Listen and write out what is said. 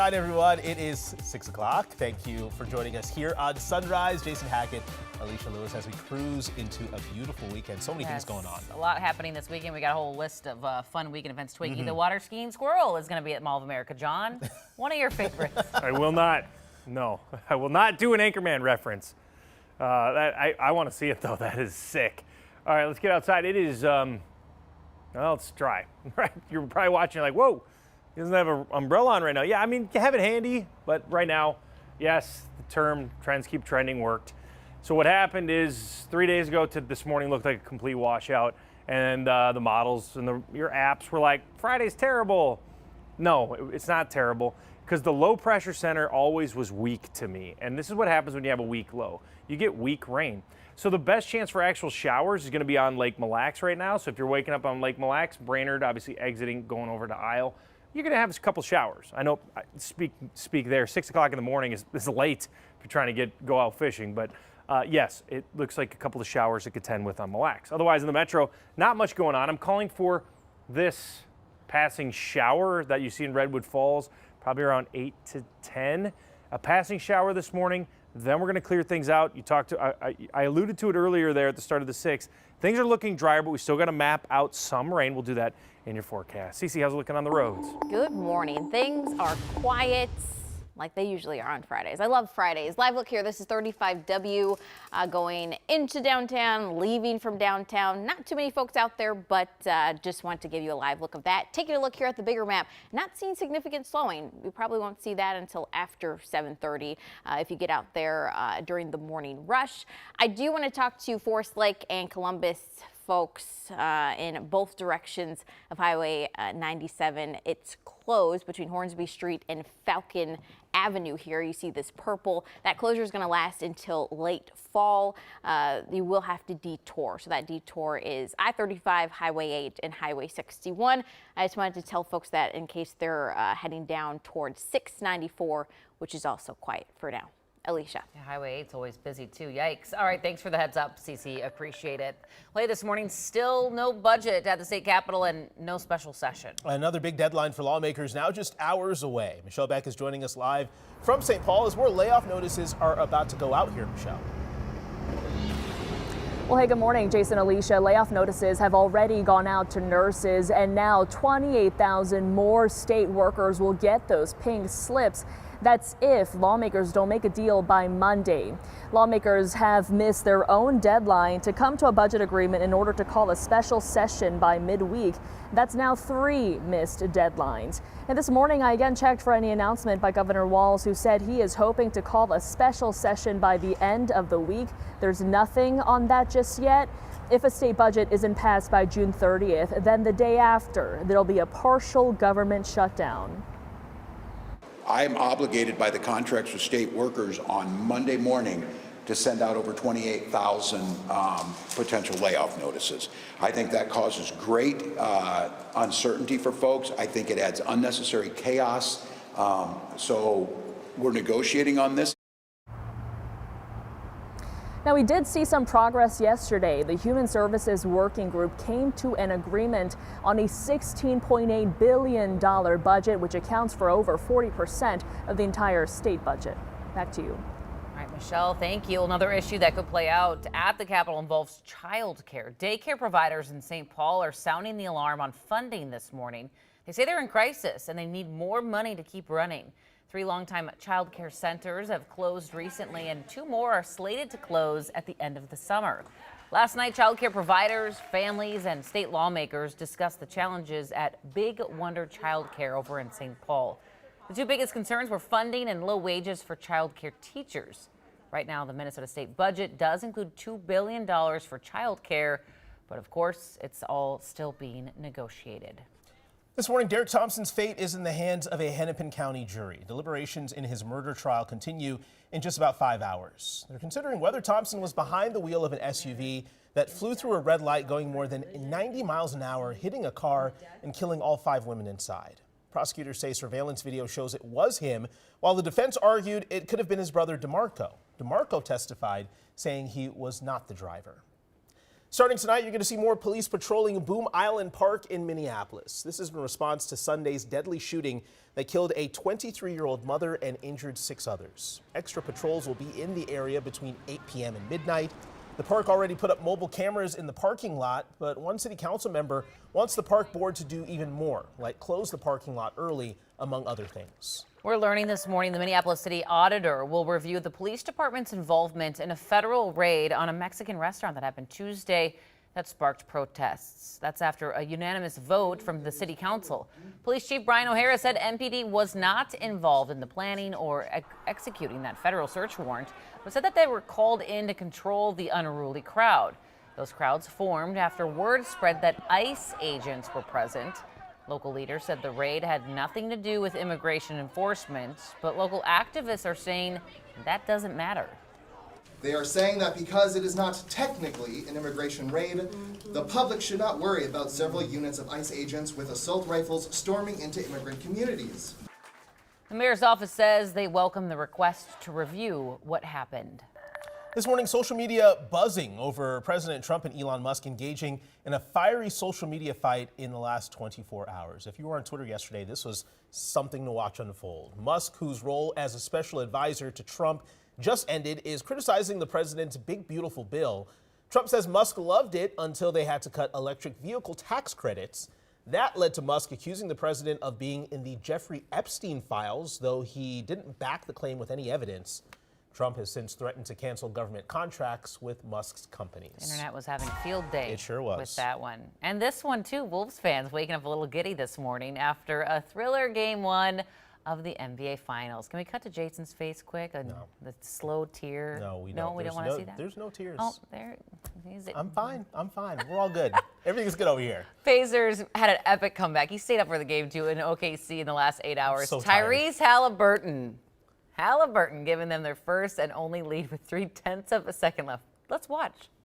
outside, everyone. It is 6 o'clock. Thank you for joining us here on Sunrise. Jason Hackett, Alicia Lewis, as we cruise into a beautiful weekend. So many things going on. A lot happening this weekend. We got a whole list of fun weekend events. Twiggy, the water skiing squirrel, is going to be at Mall of America. John, one of your favorites. I will not. No, I will not do an Anchorman reference. I want to see it, though. That is sick. All right, let's get outside. It is, well, it's dry, right? You're probably watching like, whoa, he doesn't have an umbrella on right now. Yeah, I mean, you have it handy, but right now, yes, the term trends keep trending worked. So what happened is 3 days ago to this morning looked like a complete washout, and the models and your apps were like, Friday's terrible. No, it's not terrible, because the low pressure center always was weak to me. And this is what happens when you have a weak low. You get weak rain. So the best chance for actual showers is going to be on Lake Mille Lacs right now. So if you're waking up on Lake Mille Lacs, Brainerd obviously exiting, going over to Isle, you're going to have a couple showers. I know, speak there, 6 o'clock in the morning is late if you're trying to go out fishing. But yes, it looks like a couple of showers to contend with on Mille Lacs. Otherwise, in the metro, not much going on. I'm calling for this passing shower that you see in Redwood Falls, probably around 8 to 10. A passing shower this morning. Then we're going to clear things out. You talked to, I alluded to it earlier there at the start of the 6th. Things are looking drier, but we still got to map out some rain. We'll do that in your forecast. Cece, how's it looking on the roads? Good morning. Things are quiet like they usually are on Fridays. I love Fridays. Live look here. This is 35W going into downtown, leaving from downtown. Not too many folks out there, but just want to give you a live look of that. Taking a look here at the bigger map. Not seeing significant slowing. We probably won't see that until after 7:30 if you get out there during the morning rush. I do want to talk to Forest Lake and Columbus folks in both directions of Highway 97. It's closed between Hornsby Street and Falcon Avenue here. You see this purple. That closure is going to last until late fall. You will have to detour. So that detour is I-35, Highway 8, and Highway 61. I just wanted to tell folks that in case they're heading down towards 694, which is also quiet for now. Alicia. Yeah, Highway 8's always busy too. Yikes. All right, thanks for the heads up, Cece. Appreciate it. Late this morning, still no budget at the state capitol and no special session. Another big deadline for lawmakers now just hours away. Michelle Beck is joining us live from St. Paul as more layoff notices are about to go out here, Michelle. Well, hey, good morning, Jason, Alicia. Layoff notices have already gone out to nurses, and now 28,000 more state workers will get those pink slips. That's if lawmakers don't make a deal by Monday. Lawmakers have missed their own deadline to come to a budget agreement in order to call a special session by midweek. That's now 3 missed deadlines. And this morning, I again checked for any announcement by Governor Walz, who said he is hoping to call a special session by the end of the week. There's nothing on that just yet. If a state budget isn't passed by June 30th, then the day after, there'll be a partial government shutdown. I am obligated by the contracts with state workers on Monday morning to send out over 28,000 potential layoff notices. I think that causes great uncertainty for folks. I think it adds unnecessary chaos. So we're negotiating on this. Now, we did see some progress yesterday. The Human Services Working Group came to an agreement on a $16.8 billion budget, which accounts for over 40% of the entire state budget. Back to you. All right, Michelle, thank you. Another issue that could play out at the Capitol involves child care. Daycare providers in St. Paul are sounding the alarm on funding this morning. They say they're in crisis and they need more money to keep running. 3 longtime child care centers have closed recently, and 2 more are slated to close at the end of the summer. Last night, child care providers, families, and state lawmakers discussed the challenges at Big Wonder Child Care over in St. Paul. The 2 biggest concerns were funding and low wages for child care teachers. Right now, the Minnesota state budget does include $2 billion for child care, but of course, it's all still being negotiated. This morning, Derek Thompson's fate is in the hands of a Hennepin County jury. Deliberations in his murder trial continue in just about 5 hours. They're considering whether Thompson was behind the wheel of an SUV that flew through a red light going more than 90 miles an hour, hitting a car and killing all 5 women inside. Prosecutors say surveillance video shows it was him, while the defense argued it could have been his brother DeMarco. DeMarco testified, saying he was not the driver. Starting tonight, you're going to see more police patrolling Boom Island Park in Minneapolis. This is in response to Sunday's deadly shooting that killed a 23-year-old mother and injured 6 others. Extra patrols will be in the area between 8 p.m. and midnight. The park already put up mobile cameras in the parking lot, but one city council member wants the park board to do even more, like close the parking lot early, among other things. We're learning this morning the Minneapolis City Auditor will review the police department's involvement in a federal raid on a Mexican restaurant that happened Tuesday that sparked protests. That's after a unanimous vote from the city council. Police Chief Brian O'Hara said MPD was not involved in the planning or executing that federal search warrant, but said that they were called in to control the unruly crowd. Those crowds formed after word spread that ICE agents were present. Local leaders said the raid had nothing to do with immigration enforcement, but local activists are saying that doesn't matter. They are saying that because it is not technically an immigration raid, the public should not worry about several units of ICE agents with assault rifles storming into immigrant communities. The mayor's office says they welcome the request to review what happened. This morning, social media buzzing over President Trump and Elon Musk engaging in a fiery social media fight in the last 24 hours. If you were on Twitter yesterday, this was something to watch unfold. Musk, whose role as a special advisor to Trump just ended, is criticizing the president's big, beautiful bill. Trump says Musk loved it until they had to cut electric vehicle tax credits. That led to Musk accusing the president of being in the Jeffrey Epstein files, though he didn't back the claim with any evidence. Trump has since threatened to cancel government contracts with Musk's companies. The internet was having a field day. It sure was. With that one. And this one, too. Wolves fans waking up a little giddy this morning after a thriller game 1 of the NBA Finals. Can we cut to Jason's face quick? No. The slow tear. No, we don't. We don't want to see that? There's no tears. Oh, there. Is it? I'm fine. We're all good. Everything's good over here. Pacers had an epic comeback. He stayed up for the game, too, in OKC in the last 8 hours. So tired. Tyrese Halliburton giving them their first and only lead with 0.3 of a second left. Let's watch.